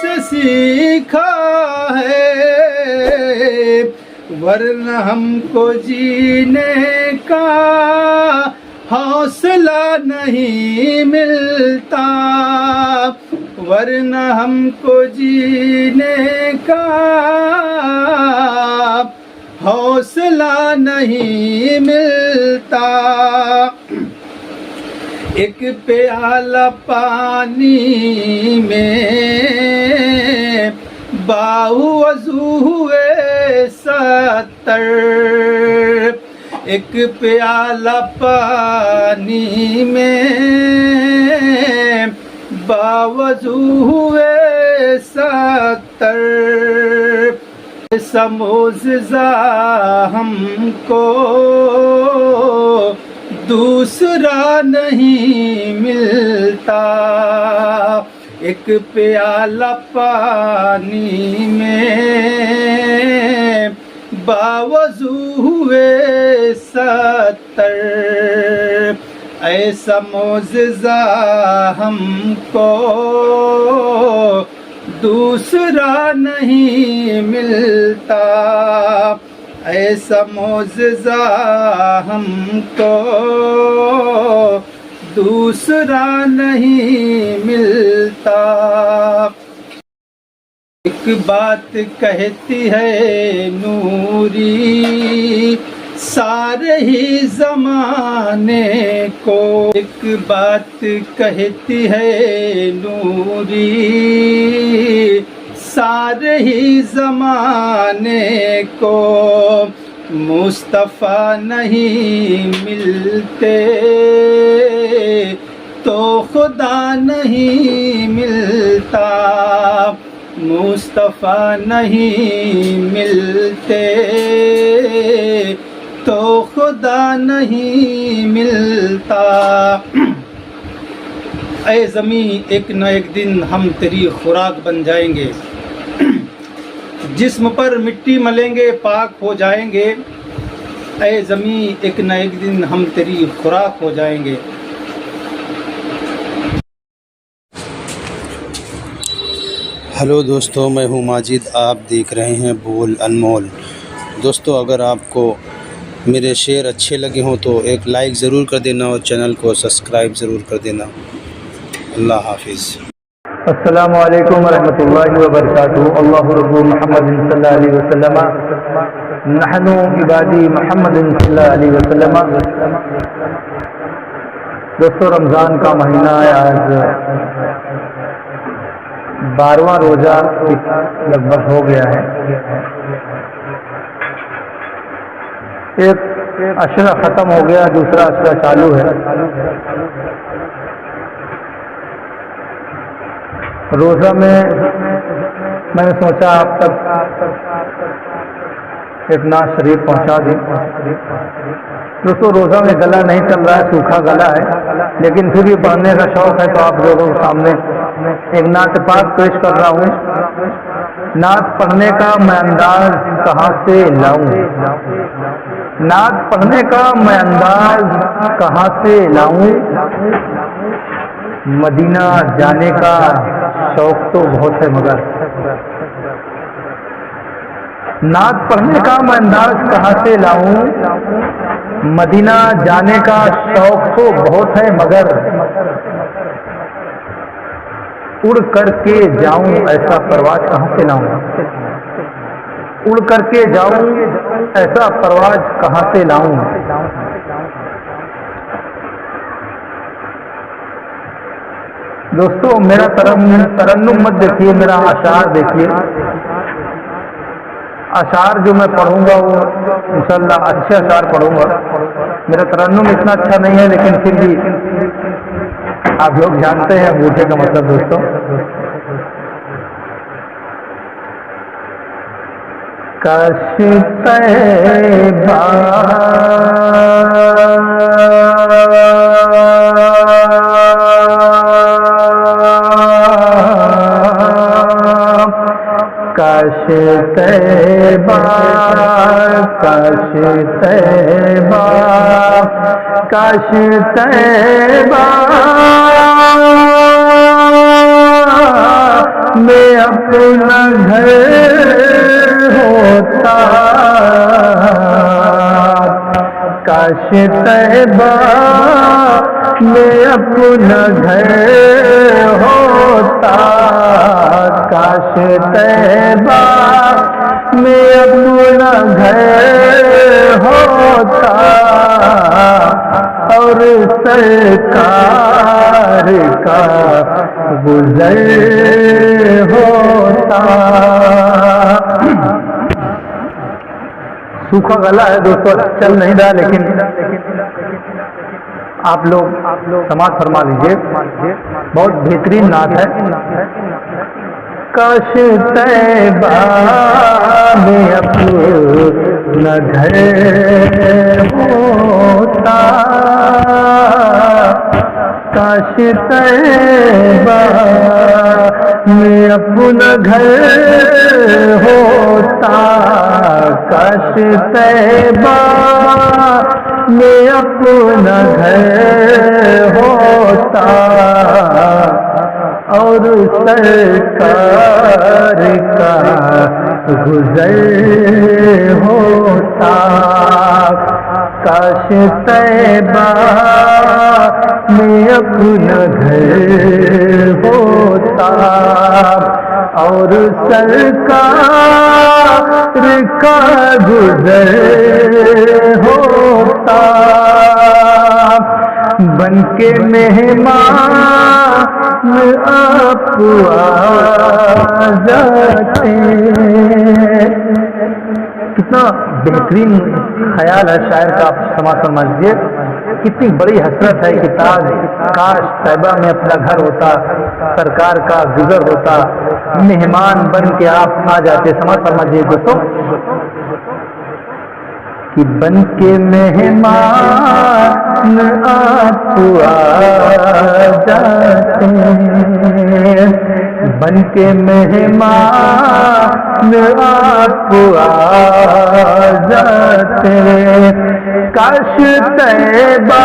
سے سیکھا ہے، ورنہ ہم کو جینے کا حوصلہ نہیں ملتا، ورنہ ہم کو جینے کا حوصلہ نہیں ملتا۔ ایک پیالہ پانی میں باوضو ہوئے 70، ایک پیالہ پانی میں باوضو ہوئے 70، ایسا معجزہ ہم کو دوسرا نہیں ملتا، ایک پیالہ پانی میں باوضو ہوئے 70، ایسا معجزہ ہم کو دوسرا نہیں ملتا، ایسا معجزہ ہم کو دوسرا نہیں ملتا۔ ایک بات کہتی ہے نوری سارے ہی زمانے کو، ایک بات کہتی ہے نوری سارے ہی زمانے کو، مصطفیٰ نہیں ملتے تو خدا نہیں ملتا، مصطفیٰ نہیں ملتے تو خدا نہیں ملتا۔ اے زمین ایک نہ ایک دن ہم تیری خوراک بن جائیں گے، جسم پر مٹی ملیں گے پاک ہو جائیں گے، اے زمین ایک نہ ایک دن ہم تیری خوراک ہو جائیں گے۔ ہلو دوستو، میں ہوں ماجد، آپ دیکھ رہے ہیں بول انمول۔ دوستو اگر آپ کو میرے شعر اچھے لگے ہوں تو ایک لائک ضرور کر دینا اور چینل کو سبسکرائب ضرور کر دینا۔ اللہ حافظ۔ السلام علیکم ورحمۃ اللہ وبرکاتہ۔ اللہ رب محمد صلی اللہ علیہ وسلم، نحن عبادی محمد صلی اللہ علیہ وسلم۔ دوستو رمضان کا مہینہ ہے، آج 12واں روزہ لگ بھگ ہو گیا ہے۔ ایک عشرہ ختم ہو گیا، دوسرا عشرہ چالو ہے۔ روزہ میں نے سوچا آپ تک ایک نعت شریف پہنچا دیں۔ دوستو روزہ میں گلا نہیں چل رہا ہے، سوکھا گلا ہے، لیکن پھر بھی پڑھنے کا شوق ہے تو آپ لوگوں کے سامنے ایک نعت پاک پیش کر رہا ہوں۔ نعت پڑھنے کا میں انداز کہاں سے لاؤں، نعت پڑھنے کا میں انداز کہاں سے لاؤں، مدینہ جانے کا شوق تو بہت ہے مگر، نعت پڑھنے کا میں انداز کہاں سے لاؤں، مدینہ جانے کا شوق تو بہت ہے مگر، اڑ کر کے جاؤں ایسا پرواز کہاں سے لاؤں، اڑ کر کے جاؤں ایسا پرواز کہاں سے لاؤں۔ دوستو میرا ترنم مت دیکھیے، میرا اشعار دیکھیے۔ اشعار جو میں پڑھوں گا وہ انشاءاللہ اچھے اشعار پڑھوں گا۔ میرا ترنم اتنا اچھا نہیں ہے، لیکن پھر بھی آپ لوگ جانتے ہیں انگوٹھے کا مطلب۔ دوستو کاش طیبہ کاش طیبہ کاش طیبہ کاش طیبہ میں اپنا گھر ہوتا، کاش طیبہ میں اپنا گھر ہوتا، کاش طیبہ میں اپنا گھر ہوتا، اور سرکار کا گزر ہوتا۔ سوکھا گلا ہے دوستو، چل نہیں رہا، لیکن آپ لوگ سماعت فرما لیجئے، بہت بہترین نعت ہے۔ کاش طیبہ میں اپنا گھر ہوتا، کاش طیبہ میں اپنا گھر ہوتا، کاش طیبہ میں اپنا گھر ہوتا، اور سرکار کا گزر ہوتا، کاش طیبہ میں اپنا گھر ہوتا، اور سرکار کا گزر ہوتا۔ بن کے مہمان آپ آ جاتے، کتنا بہترین خیال ہے شاعر کا، آپ سماعت فرما لیجیے۔ کتنی بڑی حسرت ہے کہ کاش طیبہ میں اپنا گھر ہوتا، سرکار کا گزر ہوتا، مہمان بن کے آپ آ جاتے۔ سماعت فرما لیجیے دوستو کہ بن کے مہمان آپ آ جاتے، بن کے مہمان آپ آ جاتے، کاش طیبہ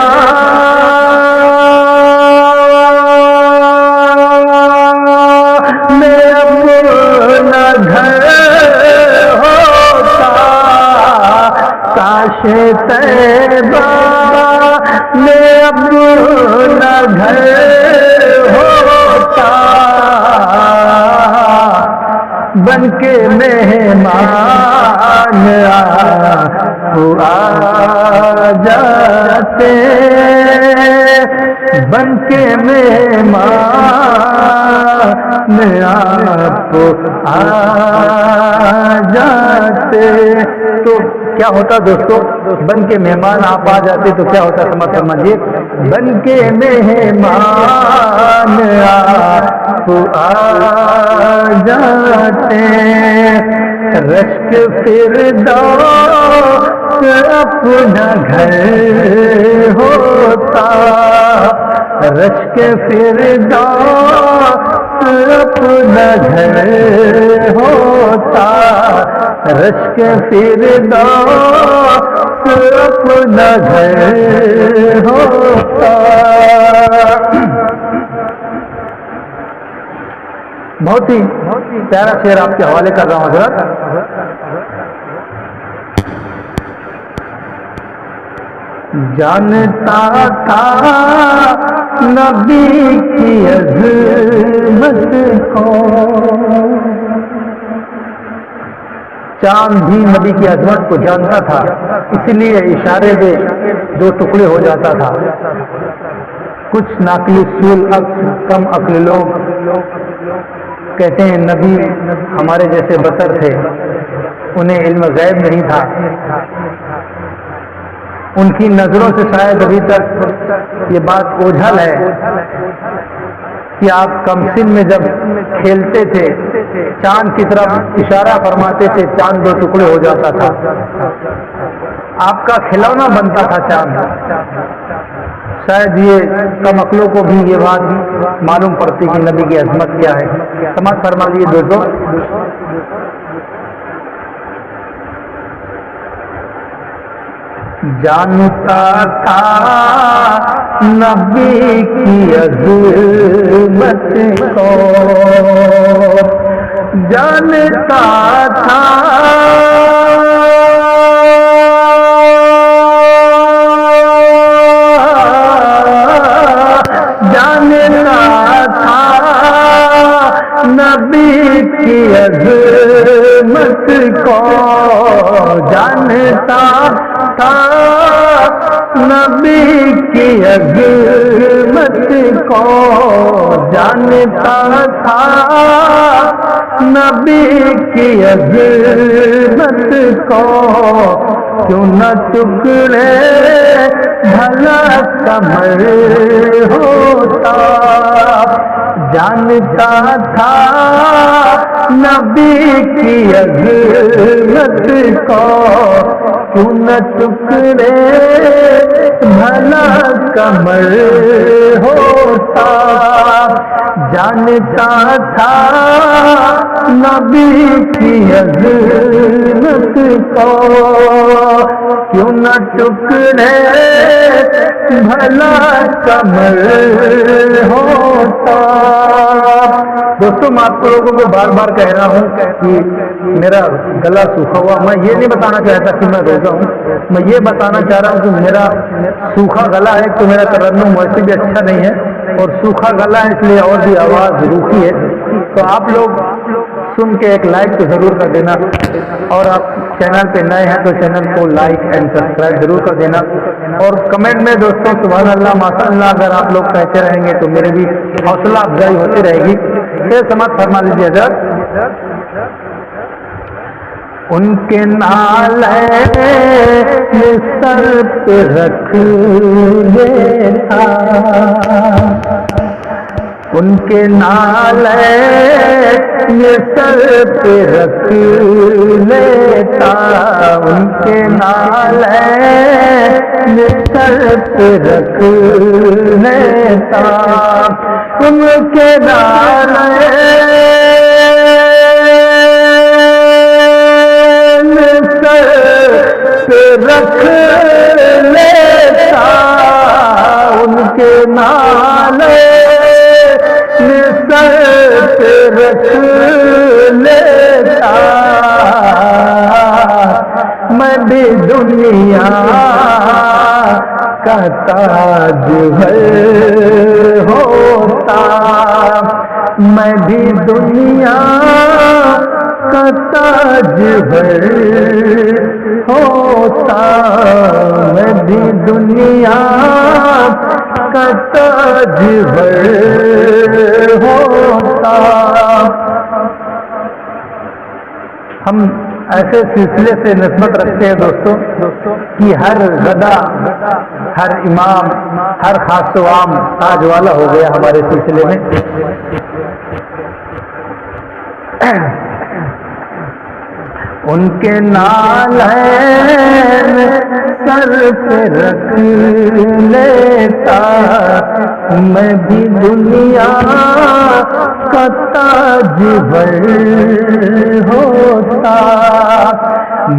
میں اپنا گھر ہوتا، کاش طیبہ میں اپنا گھر ہوتا، بن کے مہمان آ جاتے، بن کے مہمان آپ آ جاتے۔ تو کیا ہوتا دوستو، بن کے مہمان آپ آ جاتے تو کیا ہوتا، سمجھ سمجھیے، بن کے مہمان آپ آ جاتے، رشک فردوس اپنا گھر ہوتا، رشک فردوس اپنا گھر ہوتا، رشک فردوس اپنا گھر ہوتا۔ بہت ہی پیارا شعر آپ کے حوالے کر رہا ہوں حضرت۔ جانتا تھا نبی کی عظمت کو، چاند بھی نبی کی عظمت کو جانتا تھا، اس لیے اشارے میں دو ٹکڑے ہو جاتا تھا۔ کچھ ناقل اصول کم عقل لوگ کہتے ہیں نبی ہمارے جیسے بشر تھے، انہیں علم غیب نہیں تھا، ان کی نظروں سے شاید ابھی تک یہ بات اوجھل ہے کہ آپ کم سن میں جب کھیلتے تھے چاند کی طرف اشارہ فرماتے تھے، چاند دو ٹکڑے ہو جاتا تھا، آپ کا کھلونا بنتا تھا چاند۔ شاید یہ کم عقلوں کو بھی یہ بات معلوم پڑتی کہ نبی کی عظمت کیا ہے۔ سمجھ فرما لیے دوستو، جانتا تھا نبی کی عظمت کو جانتا تھا نبی کی عظمت کو جانتا تھا نبی کی عظمت کو جانتا تھا نبی کی عظمت کو کیوں نہ ٹکڑے بھلا کمر ہوتا جانتا تھا نبی کی عظمت کو کیوں نہ ٹکڑے بھلا کمر ہوتا جانتا تھا نبی کی عظمت کو کیوں نہ ٹکڑے بھلا کمر ہوتا۔ دوستوں میں آپ لوگوں کو بار بار کہہ رہا ہوں کہ میرا گلا سوکھا ہوا، میں یہ نہیں بتانا چاہتا کہ میں روزہ ہوں، میں یہ بتانا چاہ رہا ہوں کہ میرا سوکھا گلا ہے تو میرا ترنم ویسے بھی اچھا نہیں ہے، اور سوکھا گلا ہے اس لیے اور بھی آواز روکھی ہے، تو آپ لوگ سن کے ایک لائک تو ضرور کر دینا، اور آپ چینل پہ نئے ہیں تو چینل کو لائک اینڈ سبسکرائب ضرور کر دینا، اور کمنٹ میں دوستوں سبحان اللہ ماشاء اللہ اگر آپ لوگ کہتے رہیں گے تو میری بھی حوصلہ افزائی ہوتی رہے گی۔ یہ سماعت فرما لیجیے حضرت۔ ان کے نالے سر پہ رکھ لیتا، ان کے نالے سر پہ رکھ لیتا، ان کے نالے سر پہ رکھ لیتا، ان کے نالے رکھ لیتا، ان کے نالے سر پہ رکھ لیتا، میں بھی دنیا کا تاجور ہوتا، میں بھی دنیا کا تاجور ہوتا، میں بھی دنیا کا تاجور ہوتا۔ ہم ایسے سلسلے سے نسبت رکھتے ہیں دوستوں کہ ہر غدا، ہر امام، ہر خاص و عام تاج والا ہو گیا ہمارے سلسلے میں۔ ان کے نالے سر پہ رکھ لیتا، میں بھی دنیا کا تاجور ہوتا،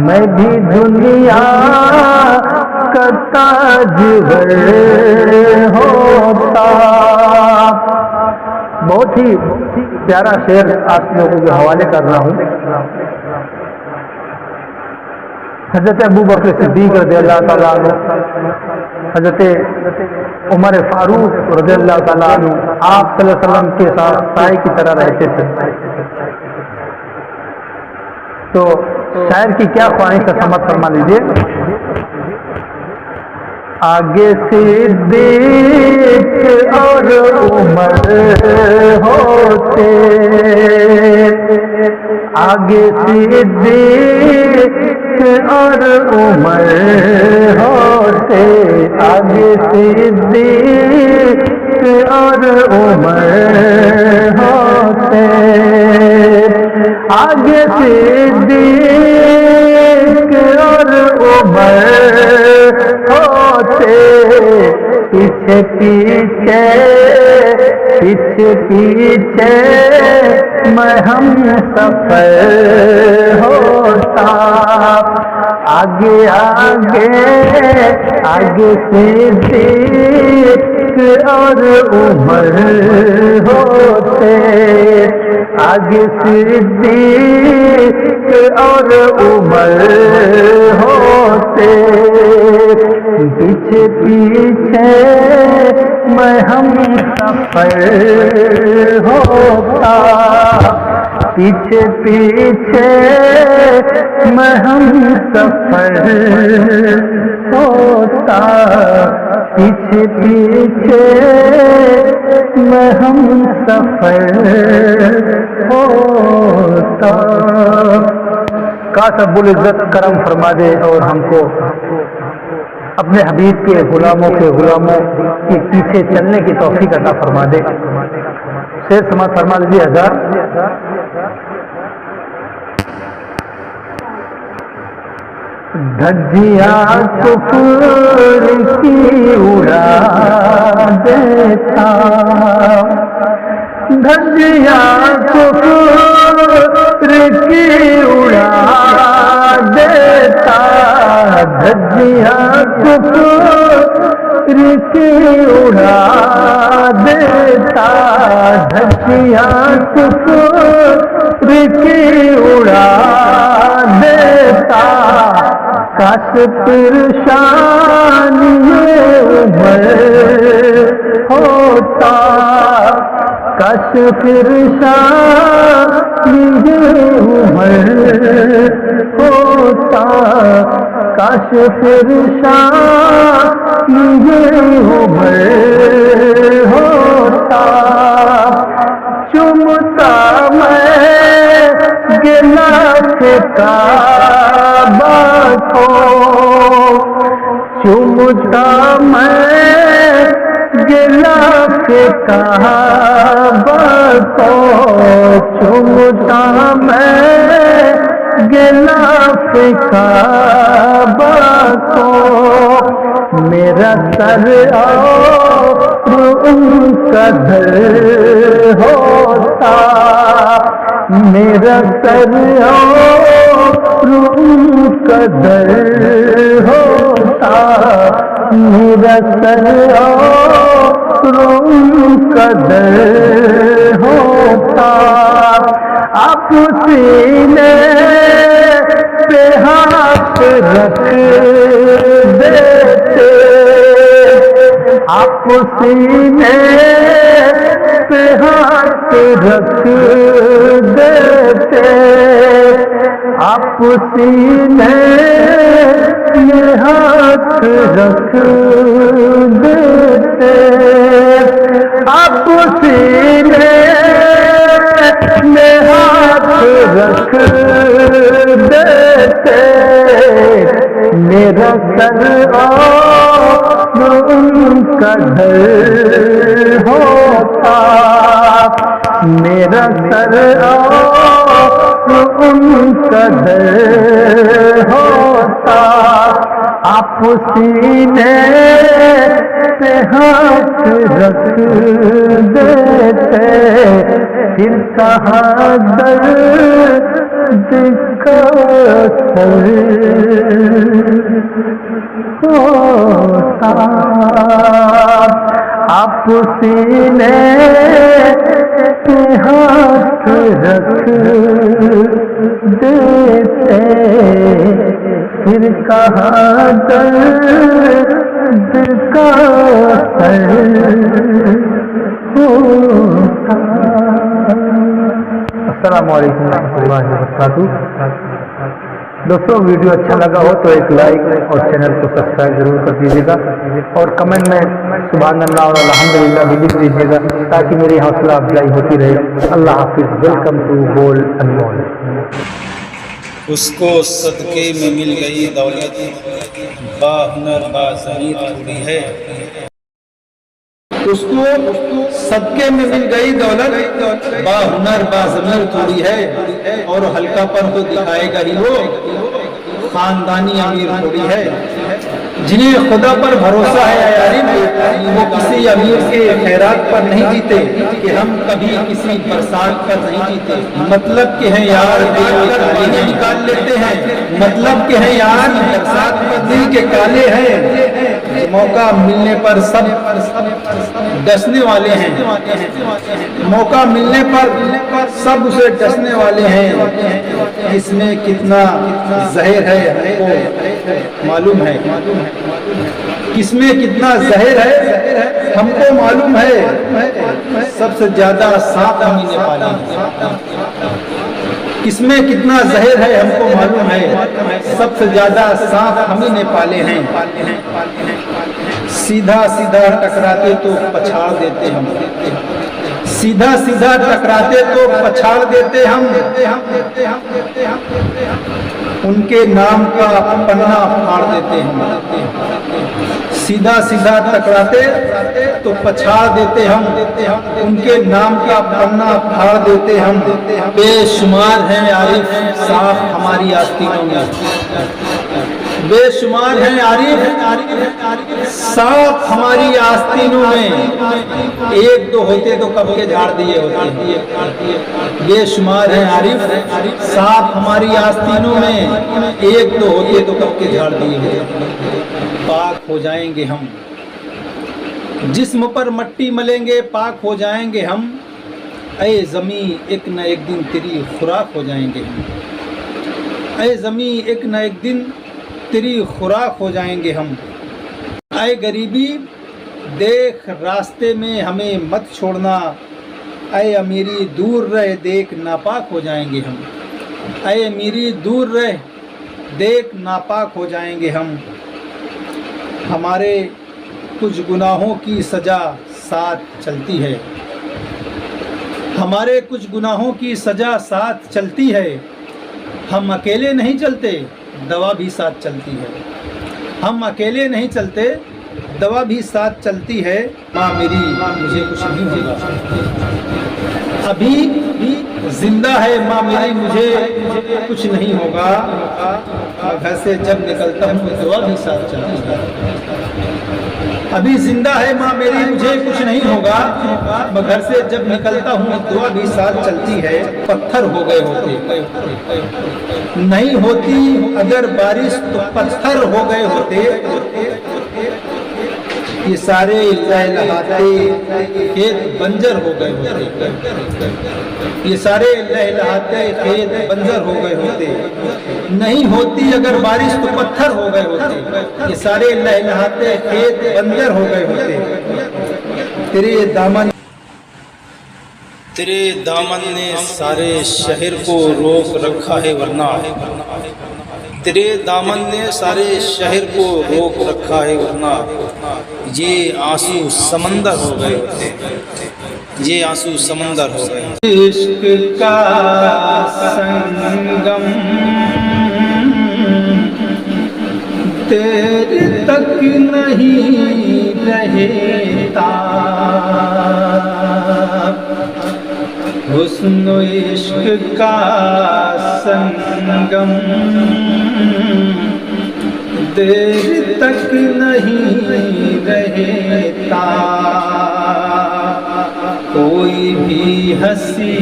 میں بھی دنیا کا تاجور ہوتا۔ بہت ہی پیارا شعر آپ لوگوں کے حوالے کر رہا ہوں۔ حضرت ابو بکر صدیق رضی اللہ تعالیٰ عنہ، حضرت عمر فاروق رضی اللہ تعالیٰ عنہ آپ صلی اللہ علیہ وسلم کے ساتھ سائے کی طرح رہتے تھے، تو شاعر کی کیا خواہش ہے سمجھ فرما لیجیے۔ آگے صدیق اور عمر ہوتے، آگے صدیق اور عمر ہوتے، آگے صدیق اور عمر ہوتے، آگے صدیق اور عمر ہوتے، پیچھے پیچھے پیچھے پیچھے میں ہم سفر ہوتا، آگے آگے آگے صدیق اور عمر ہوتے، آگے صدیق اور عمر ہوتے، پیچھے پیچھے میں ہم سفر ہوتا، پیچھے پیچھے میں ہم سفر ہوتا، پیچھے پیچھے میں ہم سفر ہوتا۔ کاش رب العزت کرم فرما دے اور ہم کو اپنے حبیب کے غلاموں کے پیچھے چلنے کی توفیق عطا فرما دے۔ شعر سماعت فرما دیجیے حضرات۔ دھجیاں کفر کی اڑا دیتا، دھجیاں کفر کی اڑا دیتا، دھجیاں کفر کی اڑا دیتا، دھجیاں کفر کی اڑا دیتا، کاش پریشان یہ عمر ہوتا، کاش پریشان یہ عمر ہوتا، کاش پریشان یہ عمر ہوتا، چومتا میں گلاف کعبہ کو، چومتا میں گلاف کعبہ کو، چومتا میں گلاف کعبہ کو، میرا سر اور ان کا در ہوتا، میرا سر اور ان کا در ہوتا، میرا سر اور ان کا در ہوتا، آپ سینے پہ ہاتھ رکھ دیتے، آپ سینے پہ ہاتھ رکھ دیتے، آپ سینے میں ہاتھ رکھ دیتے، آپ سینے میں ہاتھ رکھ دیتے، میرا سر اور ان کا در ہوتا، میرا سر اور ان کا در ہوتا، آپ سینے پہ ہاتھ رکھ دیتے، پھر کہاں درد کا سر ہوتا، آپ سینے پہ ہاتھ رکھ دیتے، پھر کہاں درد کا سر ہوتا۔ السلام علیکم ورحمۃ اللہ وبرکاتہ۔ دوستوں ویڈیو اچھا لگا ہو تو ایک لائک اور چینل کو سبسکرائب ضرور کر دیجیے گا، اور کمنٹ میں سبحان اللہ اور الحمدللہ بھی لکھ دیجیے گا تاکہ میری حوصلہ افزائی ہوتی رہے۔ اللہ حافظ۔ ویلکم ٹو بول انمول۔ اس کو صدقے میں مل گئی دولت، باہنر بازمیر تھوڑی ہے، اس کو صدقے میں مل گئی دولت، باہنر بازمیر تھوڑی ہے، اور حلقہ پر تو دکھائے گا ہی وہ خاندانی امیر تھوڑی ہے۔ جنہیں خدا پر بھروسہ ہے یارین، وہ کسی امیر کے خیرات پر نہیں جیتے کہ ہم کبھی کسی برسات پر نہیں جیتے۔ مطلب کہ ہے یار دل کے کالے نکال لیتے ہیں، مطلب کہ ہے یار برسات پر دل کے کالے ہیں، موقع ملنے پر سب ڈسنے والے ہیں، موقع ملنے پر سب اسے ڈسنے والے ہیں، اس میں کتنا زہر ہے ہم کو معلوم ہے، کس میں کتنا زہر ہے ہم کو معلوم ہے، سب سے زیادہ سانپ ہم نے پالے ہیں، کس میں کتنا زہر ہے ہم کو معلوم ہے، سب سے زیادہ سانپ ہم نے پالے ہیں، سیدھا سیدھا ٹکراتے تو پچھاڑ دیتے ہم، سیدھا سیدھا ٹکراتے تو پچھاڑ دیتے ہم، ان کے نام کا پنہ پھاڑ دیتے ہم، سیدھا سیدھا ٹکراتے تو پچھاڑ دیتے ہم، ان کے نام کا پنہ پھاڑ دیتے ہم، بے شمار ہیں عارف صاف ہماری آستینوں میں، بے شمار ہیں عارف صاف ہماری آستینوں میں، ایک دو ہوتے تو کب کے جھاڑ دیے ہوتے ہیں، بے شمار ہیں عارف صاف ہماری آستینوں میں، ایک دو ہوتے تو کب کے جھاڑ دیے ہوتے ہیں، پاک ہو جائیں گے ہم، جسم پر مٹی ملیں گے پاک ہو جائیں گے ہم، اے زمین ایک نہ ایک دن تیری خوراک ہو جائیں گے ہم، اے زمین ایک نہ ایک دن تیری خوراک ہو جائیں گے ہم، اے غریبی دیکھ راستے میں ہمیں مت چھوڑنا، اے امیری دور رہ دیکھ ناپاک ہو جائیں گے ہم، اے امیری دور رہ دیکھ ناپاک ہو جائیں گے ہم، ہمارے کچھ گناہوں کی سزا ساتھ چلتی ہے، ہمارے کچھ گناہوں کی سزا ساتھ چلتی ہے، ہم اکیلے نہیں چلتے دوا بھی ساتھ چلتی ہے، ہم اکیلے نہیں چلتے دوا بھی ساتھ چلتی ہے، ماں میری مجھے کچھ نہیں ہوگا، ابھی زندہ ہے ماں میری مجھے کچھ نہیں ہوگا، گھر سے جب نکلتا ہوں دعا بھی ساتھ چلتی ہے، ابھی زندہ ہے ماں میری مجھے کچھ نہیں ہوگا، میں گھر سے جب نکلتا ہوں دعا بھی ساتھ چلتی ہے، پتھر ہو گئے ہوتے نہیں ہوتی اگر بارش تو پتھر ہو گئے ہوتے، یہ سارے لہلہاتے کھیت بنجر ہو گئے ہوتے، یہ سارے لہلہاتے کھیت بنجر ہو گئے ہوتے، نہیں ہوتی اگر بارش تو پتھر ہو گئے ہوتے، یہ سارے لہلہاتے کھیت بنجر ہو گئے ہوتے، تیرے دامن نے سارے شہر کو روک رکھا ہے ورنہ، تیرے دامن نے سارے شہر کو روک رکھا ہے ورنہ، یہ آنسو سمندر ہو گئے ہوتے، یہ آنسو سمندر ہو گئے، عشق کا سنگم تیرے تک نہیں رہتا، حسن و عشق کا سنگم دیر تک نہیں رہتا، کوئی بھی ہنسی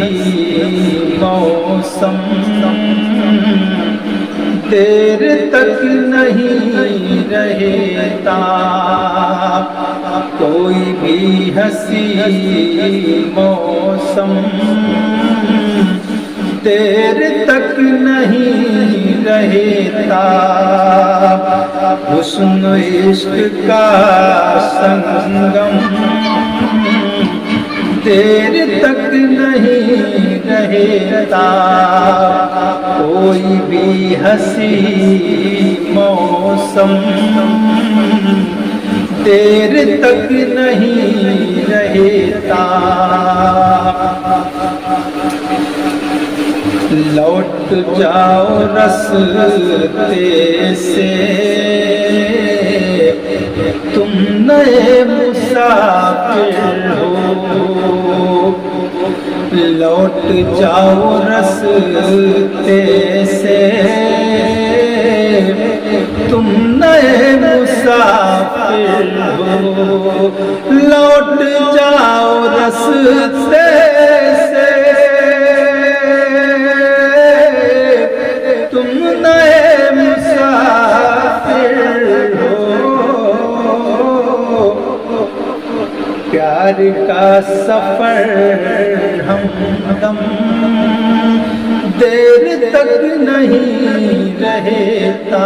موسم دیر تک نہیں رہتا، کوئی بھی ہنسی موسم دیر تک نہیں رہتا، حسن عشق کا سنگم دیر تک نہیں رہتا، کوئی بھی ہنسی موسم دیر تک نہیں رہتا، لوٹ جاؤ رستے سے تم نئے مسافر ہو، لوٹ جاؤ رستے سے تم نئے مسافر ہو، لوٹ جاؤ رستے سے تم نئے مسافر ہو، کا سفر ہمدم دیر تک نہیں رہتا،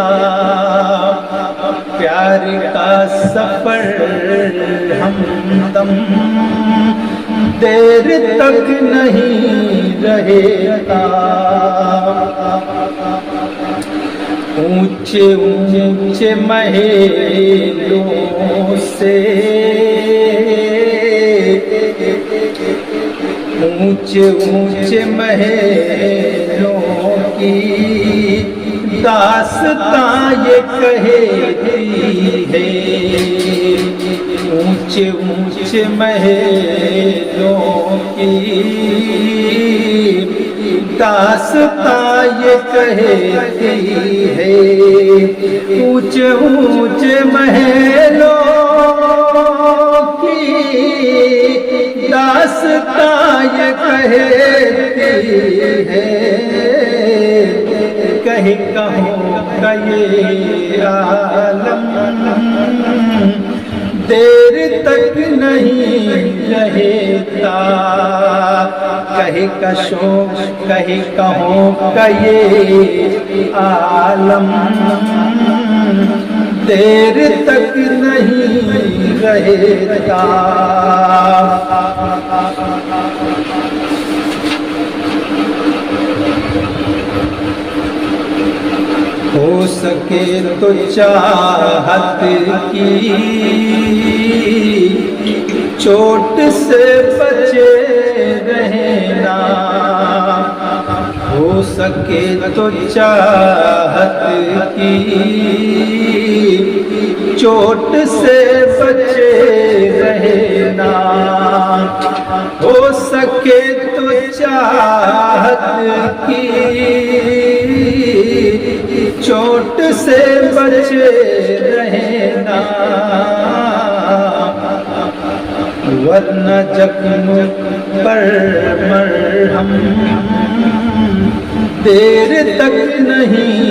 پیار کا سفر ہمدم دیر تک نہیں رہتا، اونچے اونچے محلوں سے اونچے اونچے محلوں کی داستان یہ کہتی ہے، اونچے اونچے محلوں کی داستان یہ کہتی ہے، اونچے اونچے محلوں کی داستان یہ کہتی ہے، کہیں کہوں کہ یہ عالم دیر تک نہیں رہتا، کہیں کشوں کہیں کہوں کہ یہ عالم دیر تک نہیں رہتا، ہو سکے تو چاہت کی چوٹ سے بچے رہنا، ہو سکے تو چاہت کی چوٹ سے بچے رہنا، ہو سکے تو چاہت کی چوٹ سے بچے رہنا، ورنہ زخم پر مرہم دیر تک نہیں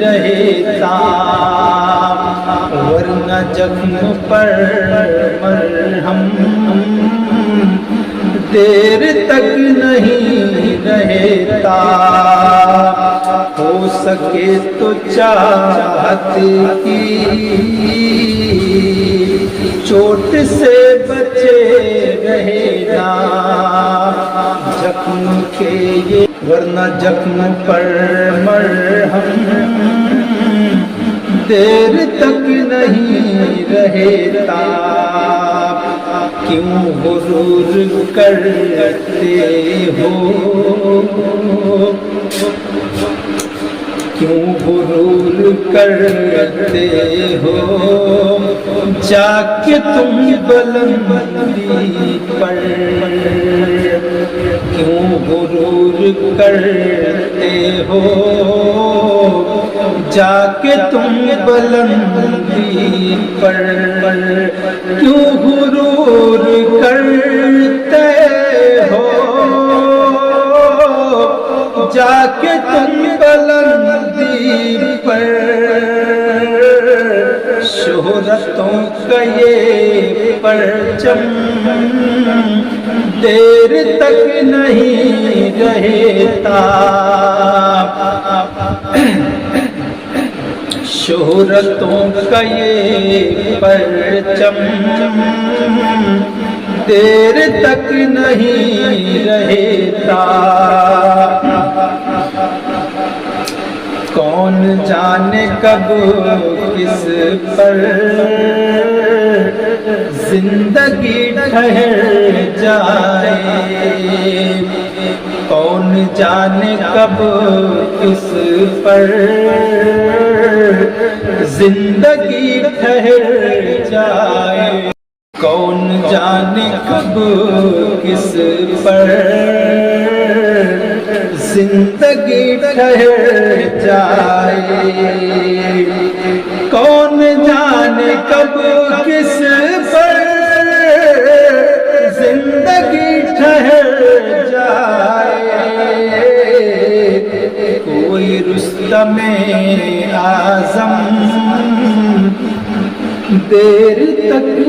رہتا، ورنہ زخم پر مرہم دیر تک نہیں رہتا، ہو سکے تو چاہت کی چوٹ سے بچے رہنا، زخم کے یہ ورنہ زخم پر مرہم دیر تک نہیں رہتا، کیوں غرور کرتے ہو، کیوں غرور کرتے ہو جا کے تم بلندی پر، کیوں غرور کرتے ہو جا کے تم بلندی پر، کیوں غرور کرتے ہو جا کے تم بلندی پر، شہرتوں کا یہ پرچم دیر تک نہیں رہتا، شہرتوں کا یہ پرچم دیر تک نہیں رہتا، کون جانے کب کس پر زندگی ٹھہر جائے، کون جانے کب کس پر زندگی ٹھہر جائے، کون جانے کب کس پر زندگی ٹھہر جائے، کون جانے کب کس پر زندگی ٹھہر جائے، کوئی رستم اعظم دیر تک